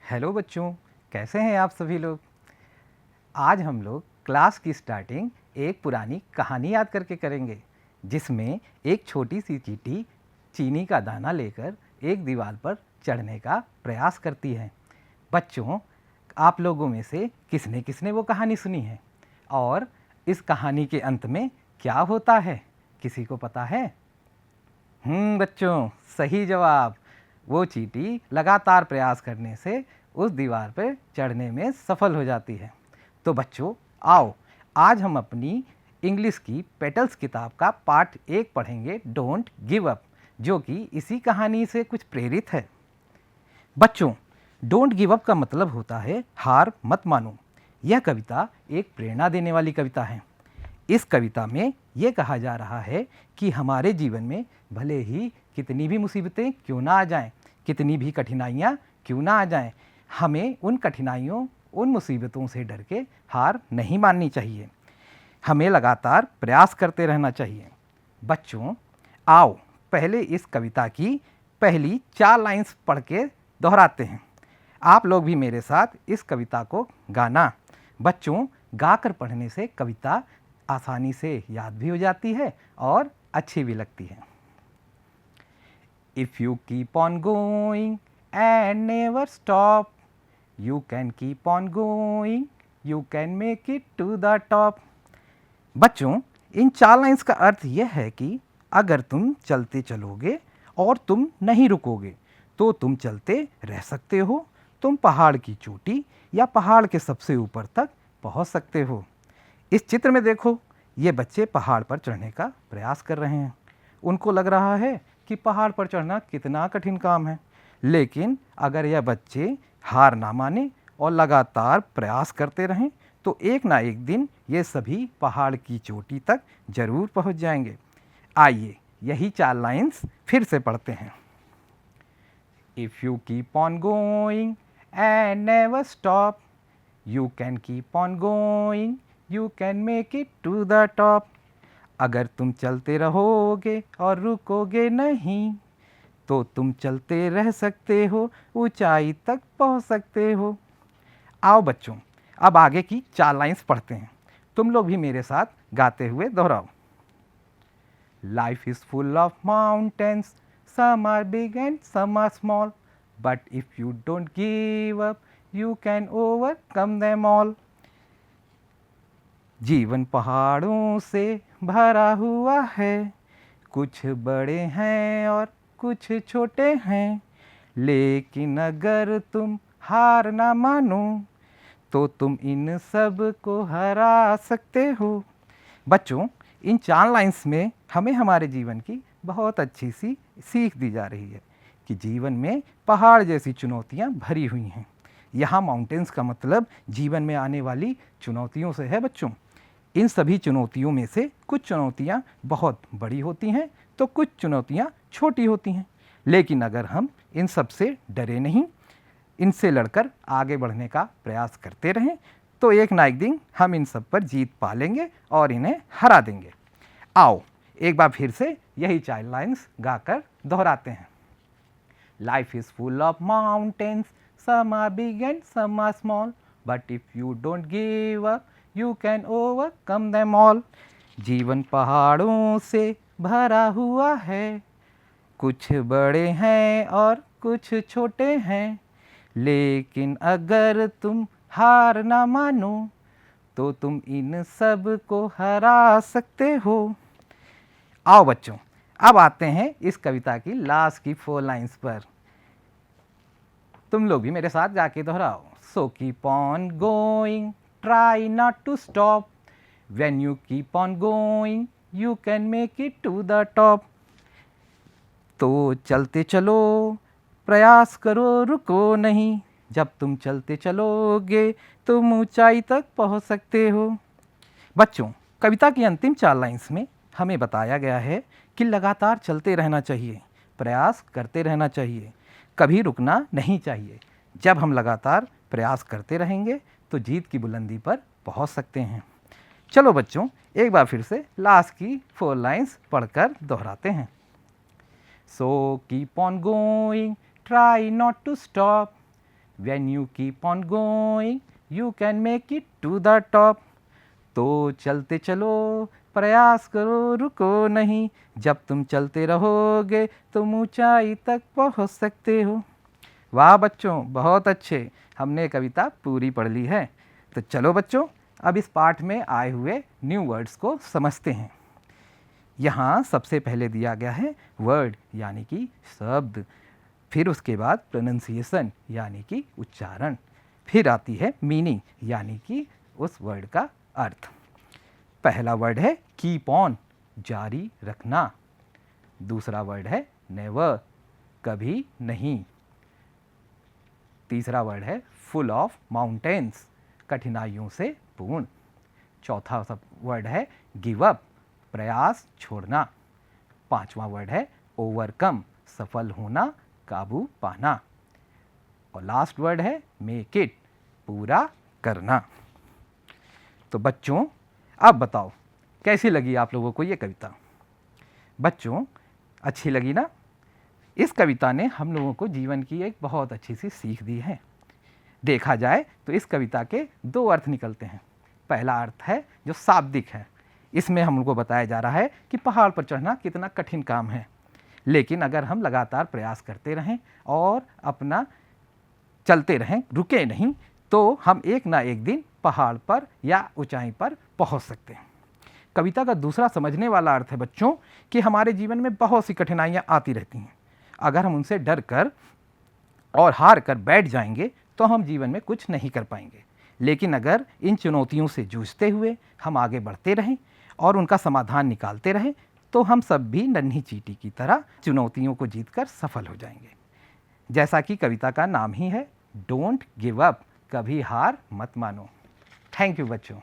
Hello बच्चों, कैसे हैं आप सभी लोग। आज हम लोग क्लास की स्टार्टिंग एक पुरानी कहानी याद करके करेंगे, जिसमें एक छोटी सी चींटी चीनी का दाना लेकर एक दीवार पर चढ़ने का प्रयास करती है। बच्चों, आप लोगों में से किसने किसने वो कहानी सुनी है और इस कहानी के अंत में क्या होता है, किसी को पता है? बच्चों, सही जवाब। वो चींटी लगातार प्रयास करने से उस दीवार पर चढ़ने में सफल हो जाती है। तो बच्चों, आओ आज हम अपनी इंग्लिश की पेटल्स किताब का पार्ट 1 पढ़ेंगे, डोंट गिव अप, जो कि इसी कहानी से कुछ प्रेरित है। बच्चों, डोंट गिव अप का मतलब होता है हार मत मानो। यह कविता एक प्रेरणा देने वाली कविता है। इस कविता में ये कहा जा रहा है कि हमारे जीवन में भले ही कितनी भी मुसीबतें क्यों ना आ जाएं, कितनी भी कठिनाइयाँ क्यों ना आ जाएं, हमें उन कठिनाइयों, उन मुसीबतों से डर के हार नहीं माननी चाहिए। हमें लगातार प्रयास करते रहना चाहिए। बच्चों, आओ पहले इस कविता की पहली 4 लाइन्स पढ़ के दोहराते हैं। आप लोग भी मेरे साथ इस कविता को गाना। बच्चों, गाकर पढ़ने से कविता आसानी से याद भी हो जाती है और अच्छी भी लगती है। If you keep on going and never stop, you can keep on going, you can make it to the top. बच्चों, इन 4 लाइन्स का अर्थ यह है कि अगर तुम चलते चलोगे और तुम नहीं रुकोगे तो तुम चलते रह सकते हो, तुम पहाड़ की चोटी या पहाड़ के सबसे ऊपर तक पहुंच सकते हो। इस चित्र में देखो, ये बच्चे पहाड़ पर चढ़ने का प्रयास कर रहे हैं। उनको लग रहा है कि पहाड़ पर चढ़ना कितना कठिन काम है, लेकिन अगर यह बच्चे हार ना माने और लगातार प्रयास करते रहें तो एक ना एक दिन ये सभी पहाड़ की चोटी तक जरूर पहुंच जाएंगे। आइए यही 4 लाइन्स फिर से पढ़ते हैं। If you keep on going and never stop, you can keep on going, you can make it to the top. अगर तुम चलते रहोगे और रुकोगे नहीं तो तुम चलते रह सकते हो, ऊंचाई तक पहुंच सकते हो। आओ बच्चों, अब आगे की 4 लाइन्स पढ़ते हैं। तुम लोग भी मेरे साथ गाते हुए दोहराओ। Life is full of mountains, some are big and some are small, but if you don't give up, you can overcome them all. जीवन पहाड़ों से भरा हुआ है, कुछ बड़े हैं और कुछ छोटे हैं, लेकिन अगर तुम हार ना मानो तो तुम इन सब को हरा सकते हो। बच्चों, इन 4 लाइन्स में हमें हमारे जीवन की बहुत अच्छी सी सीख दी जा रही है कि जीवन में पहाड़ जैसी चुनौतियाँ भरी हुई हैं। यहाँ माउंटेन्स का मतलब जीवन में आने वाली चुनौतियों से है। बच्चों, इन सभी चुनौतियों में से कुछ चुनौतियाँ बहुत बड़ी होती हैं तो कुछ चुनौतियाँ छोटी होती हैं, लेकिन अगर हम इन सब से डरे नहीं, इनसे लड़कर आगे बढ़ने का प्रयास करते रहें तो एक ना एक दिन हम इन सब पर जीत पा लेंगे और इन्हें हरा देंगे। आओ एक बार फिर से यही 4 लाइन्स गाकर दोहराते हैं। Life is full of mountains, some are big and some are small, but if you don't give up, you can overcome them all. जीवन पहाड़ों से भरा हुआ है, कुछ बड़े हैं और कुछ छोटे हैं, लेकिन अगर तुम हार ना मानो तो तुम इन सब को हरा सकते हो। आओ बच्चों, अब आते हैं इस कविता की लास्ट की 4 लाइन्स पर। तुम लोग भी मेरे साथ जाके दोहराओ। So keep on going, try not to stop. When you keep on going, you can make it to the top. तो चलते चलो, प्रयास करो, रुको नहीं, जब तुम चलते चलोगे तुम ऊंचाई तक पहुंच सकते हो। बच्चों, कविता की अंतिम 4 लाइन्स में हमें बताया गया है कि लगातार चलते रहना चाहिए, प्रयास करते रहना चाहिए, कभी रुकना नहीं चाहिए। जब हम लगातार प्रयास करते रहेंगे तो जीत की बुलंदी पर पहुंच सकते हैं। चलो बच्चों, एक बार फिर से लास्ट की 4 लाइन्स पढ़कर दोहराते हैं। So keep on going, try not to stop. When you keep on going, you can make it to the top. तो चलते चलो, प्रयास करो, रुको नहीं, जब तुम चलते रहोगे तुम ऊंचाई तक पहुंच सकते हो। वाह बच्चों, बहुत अच्छे, हमने कविता पूरी पढ़ ली है। तो चलो बच्चों, अब इस पाठ में आए हुए न्यू वर्ड्स को समझते हैं। यहाँ सबसे पहले दिया गया है वर्ड यानी कि शब्द, फिर उसके बाद प्रोनंसिएशन यानी कि उच्चारण, फिर आती है मीनिंग यानी कि उस वर्ड का अर्थ। पहला वर्ड है कीप ऑन, जारी रखना। दूसरा वर्ड है नेवर, कभी नहीं। तीसरा वर्ड है फुल ऑफ माउंटेन्स, कठिनाइयों से पूर्ण। चौथा वर्ड है गिव अप, प्रयास छोड़ना। पांचवा वर्ड है ओवरकम, सफल होना, काबू पाना। और लास्ट वर्ड है मेक इट, पूरा करना। तो बच्चों, अब बताओ कैसी लगी आप लोगों को ये कविता? बच्चों, अच्छी लगी ना? इस कविता ने हम लोगों को जीवन की एक बहुत अच्छी सी सीख दी है। देखा जाए तो इस कविता के दो अर्थ निकलते हैं। पहला अर्थ है जो शाब्दिक है, इसमें हमको बताया जा रहा है कि पहाड़ पर चढ़ना कितना कठिन काम है, लेकिन अगर हम लगातार प्रयास करते रहें और अपना चलते रहें, रुके नहीं, तो हम एक ना एक दिन पहाड़ पर या ऊंचाई पर पहुंच सकते हैं। कविता का दूसरा समझने वाला अर्थ है बच्चों कि हमारे जीवन में बहुत सी कठिनाइयाँ आती रहती हैं। अगर हम उनसे डर कर और हार कर बैठ जाएंगे तो हम जीवन में कुछ नहीं कर पाएंगे, लेकिन अगर इन चुनौतियों से जूझते हुए हम आगे बढ़ते रहें और उनका समाधान निकालते रहें तो हम सब भी नन्ही चींटी की तरह चुनौतियों को जीतकर सफल हो जाएंगे। जैसा कि कविता का नाम ही है, डोंट गिव अप, कभी हार मत मानो। थैंक यू बच्चों।